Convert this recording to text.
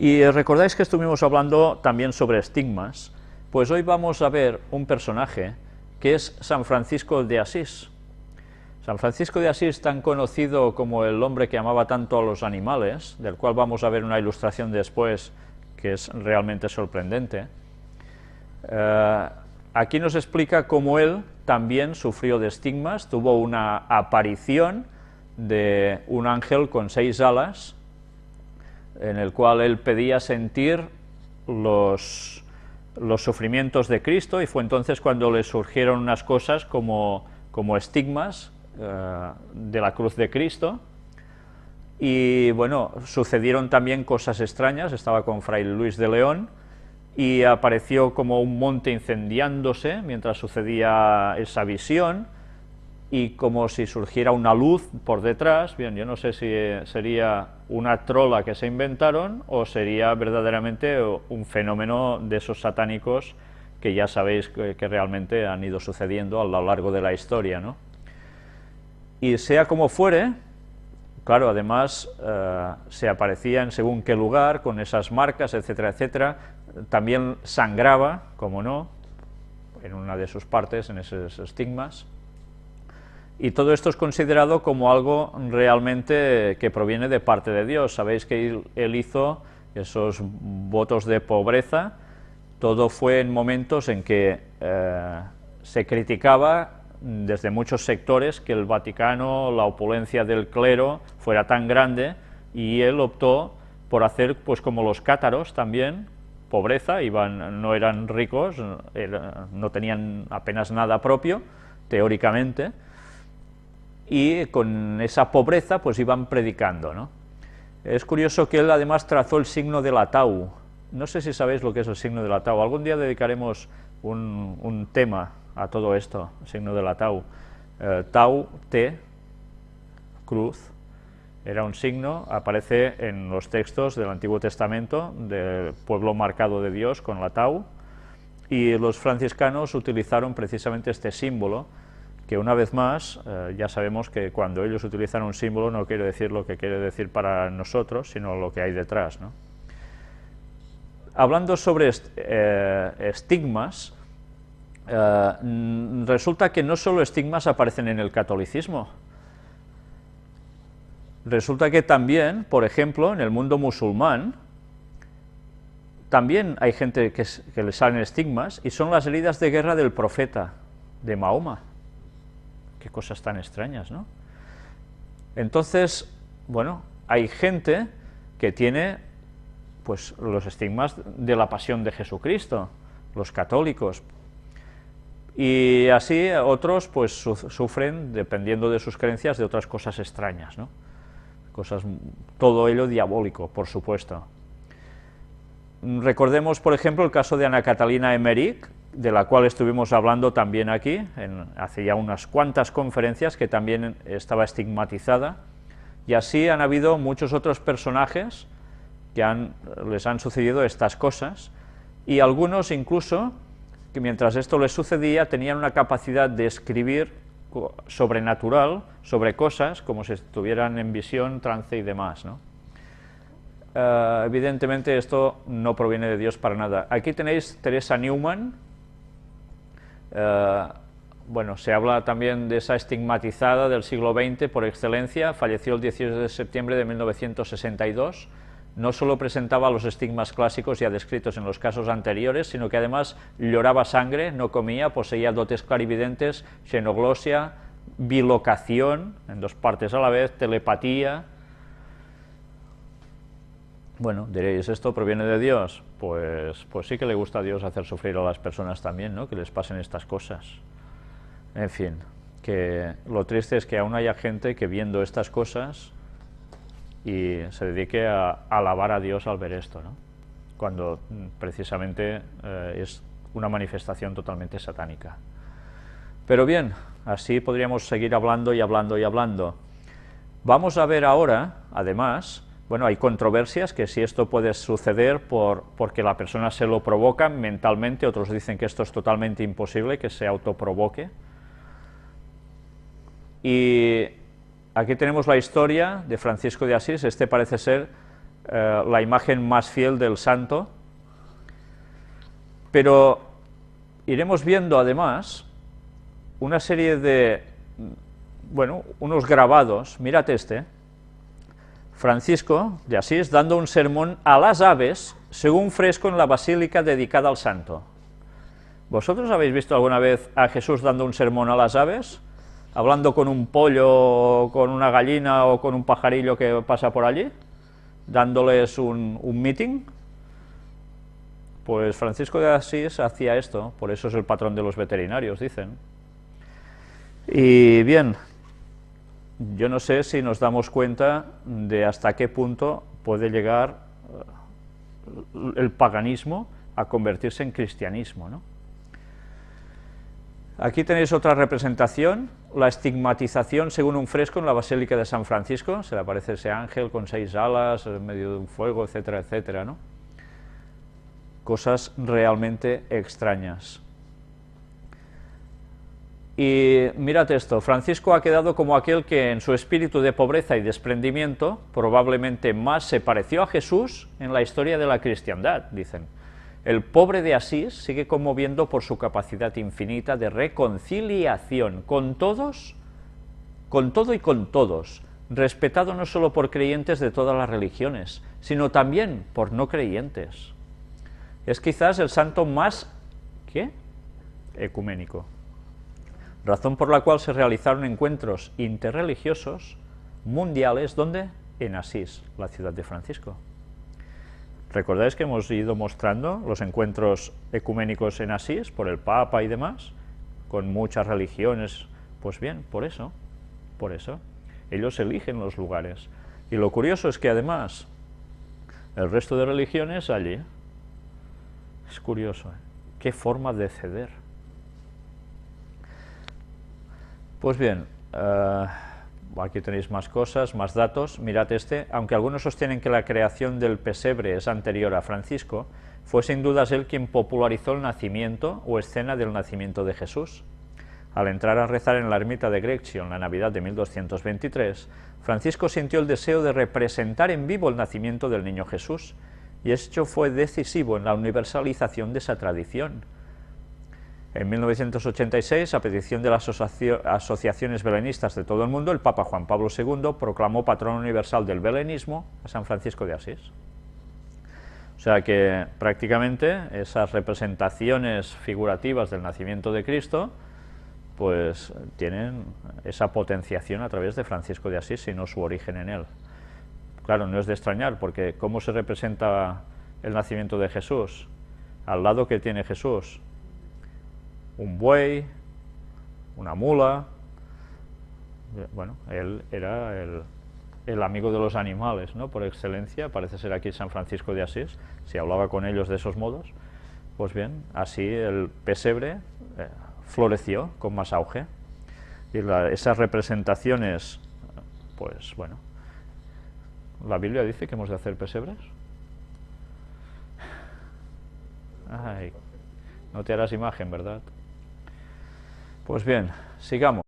Y recordáis que estuvimos hablando también sobre estigmas, pues hoy vamos a ver un personaje que es San Francisco de Asís. San Francisco de Asís, tan conocido como el hombre que amaba tanto a los animales, del cual vamos a ver una ilustración después que es realmente sorprendente, aquí nos explica cómo él también sufrió de estigmas, tuvo una aparición de un ángel con 6 alas, en el cual él pedía sentir los sufrimientos de Cristo, y fue entonces cuando le surgieron unas cosas como estigmas de la cruz de Cristo. Y bueno, sucedieron también cosas extrañas, estaba con Fray Luis de León, y apareció como un monte incendiándose mientras sucedía esa visión, y como si surgiera una luz por detrás. Bien, yo no sé si sería una trola que se inventaron o sería verdaderamente un fenómeno de esos satánicos que ya sabéis que realmente han ido sucediendo a lo largo de la historia, ¿no? Y sea como fuere, claro, además se aparecía en según qué lugar, con esas marcas, etcétera, etcétera. También sangraba, como no, en una de sus partes, en esos estigmas. Y todo esto es considerado como algo realmente que proviene de parte de Dios. Sabéis que él hizo esos votos de pobreza. Todo fue en momentos en que se criticaba desde muchos sectores que el Vaticano, la opulencia del clero fuera tan grande, y él optó por hacer pues como los cátaros también, pobreza, no eran ricos, no tenían apenas nada propio, teóricamente, y con esa pobreza pues iban predicando, ¿no? Es curioso que él además trazó el signo de la tau. No sé si sabéis lo que es el signo de la tau, algún día dedicaremos un tema a todo esto, el signo de la tau. Tau, T, cruz, era un signo, aparece en los textos del Antiguo Testamento, del pueblo marcado de Dios con la tau, y los franciscanos utilizaron precisamente este símbolo, que una vez más, ya sabemos que cuando ellos utilizan un símbolo no quiere decir lo que quiere decir para nosotros, sino lo que hay detrás, ¿no? Hablando sobre estigmas, resulta que no solo estigmas aparecen en el catolicismo. Resulta que también, por ejemplo, en el mundo musulmán, también hay gente que le salen estigmas, y son las heridas de guerra del profeta, de Mahoma. Qué cosas tan extrañas, ¿no? Entonces, bueno, hay gente que tiene pues los estigmas de la pasión de Jesucristo, los católicos, y así otros pues sufren, dependiendo de sus creencias, de otras cosas extrañas, ¿no? Todo ello diabólico, por supuesto. Recordemos, por ejemplo, el caso de Ana Catalina Emmerich, de la cual estuvimos hablando también aquí, hace ya unas cuantas conferencias, que también estaba estigmatizada, y así han habido muchos otros personajes que les han sucedido estas cosas, y algunos incluso, que mientras esto les sucedía, tenían una capacidad de escribir sobrenatural, sobre cosas, como si estuvieran en visión, trance y demás, ¿no? Evidentemente esto no proviene de Dios para nada. Aquí tenéis Teresa Neumann. Bueno, se habla también de esa estigmatizada del siglo XX por excelencia, falleció el 18 de septiembre de 1962, no solo presentaba los estigmas clásicos ya descritos en los casos anteriores, sino que además lloraba sangre, no comía, poseía dotes clarividentes, xenoglosia, bilocación, en 2 partes a la vez, telepatía. Bueno, diréis, ¿esto proviene de Dios? Pues sí que le gusta a Dios hacer sufrir a las personas también, ¿no? Que les pasen estas cosas. En fin, que lo triste es que aún haya gente que viendo estas cosas y se dedique a alabar a Dios al ver esto, ¿no? Cuando precisamente es una manifestación totalmente satánica. Pero bien, así podríamos seguir hablando y hablando y hablando. Vamos a ver ahora, además, bueno, hay controversias que si esto puede suceder porque la persona se lo provoca mentalmente, otros dicen que esto es totalmente imposible, que se autoprovoque. Y aquí tenemos la historia de Francisco de Asís. Este parece ser la imagen más fiel del santo, pero iremos viendo además una serie de, bueno, unos grabados. Mirad este, Francisco de Asís dando un sermón a las aves, según fresco en la basílica dedicada al santo. ¿Vosotros habéis visto alguna vez a Jesús dando un sermón a las aves? Hablando con un pollo, con una gallina o con un pajarillo que pasa por allí, dándoles un meeting. Pues Francisco de Asís hacía esto, por eso es el patrón de los veterinarios, dicen. Y bien, yo no sé si nos damos cuenta de hasta qué punto puede llegar el paganismo a convertirse en cristianismo, ¿no? Aquí tenéis otra representación, la estigmatización según un fresco en la Basílica de San Francisco. Se le aparece ese ángel con 6 alas en medio de un fuego, etcétera, etcétera, ¿no? Cosas realmente extrañas. Y mirad esto, Francisco ha quedado como aquel que en su espíritu de pobreza y desprendimiento probablemente más se pareció a Jesús en la historia de la cristiandad, dicen. El pobre de Asís sigue conmoviendo por su capacidad infinita de reconciliación con todos, con todo y con todos, respetado no solo por creyentes de todas las religiones, sino también por no creyentes. Es quizás el santo más, ¿qué?, ecuménico, razón por la cual se realizaron encuentros interreligiosos mundiales, ¿dónde? En Asís, la ciudad de Francisco. ¿Recordáis que hemos ido mostrando los encuentros ecuménicos en Asís, por el Papa y demás, con muchas religiones? Pues bien, por eso, ellos eligen los lugares. Y lo curioso es que además, el resto de religiones allí, es curioso, ¿eh? Qué forma de ceder. Pues bien, aquí tenéis más cosas, más datos. Mirad este, aunque algunos sostienen que la creación del pesebre es anterior a Francisco, fue sin dudas él quien popularizó el nacimiento o escena del nacimiento de Jesús. Al entrar a rezar en la ermita de Greccio en la Navidad de 1223, Francisco sintió el deseo de representar en vivo el nacimiento del niño Jesús, y esto fue decisivo en la universalización de esa tradición. En 1986, a petición de las asociaciones belenistas de todo el mundo, el Papa Juan Pablo II proclamó patrón universal del belenismo a San Francisco de Asís. O sea que prácticamente esas representaciones figurativas del nacimiento de Cristo pues tienen esa potenciación a través de Francisco de Asís, sino su origen en él. Claro, no es de extrañar, porque ¿cómo se representa el nacimiento de Jesús? Al lado que tiene Jesús, un buey, una mula. Bueno, él era el amigo de los animales, ¿no?, por excelencia. Parece ser aquí San Francisco de Asís, si hablaba con ellos de esos modos. Pues bien, así el pesebre floreció con más auge, y esas representaciones, pues bueno, ¿la Biblia dice que hemos de hacer pesebres? Ay, no te harás imagen, ¿verdad? Pues bien, sigamos.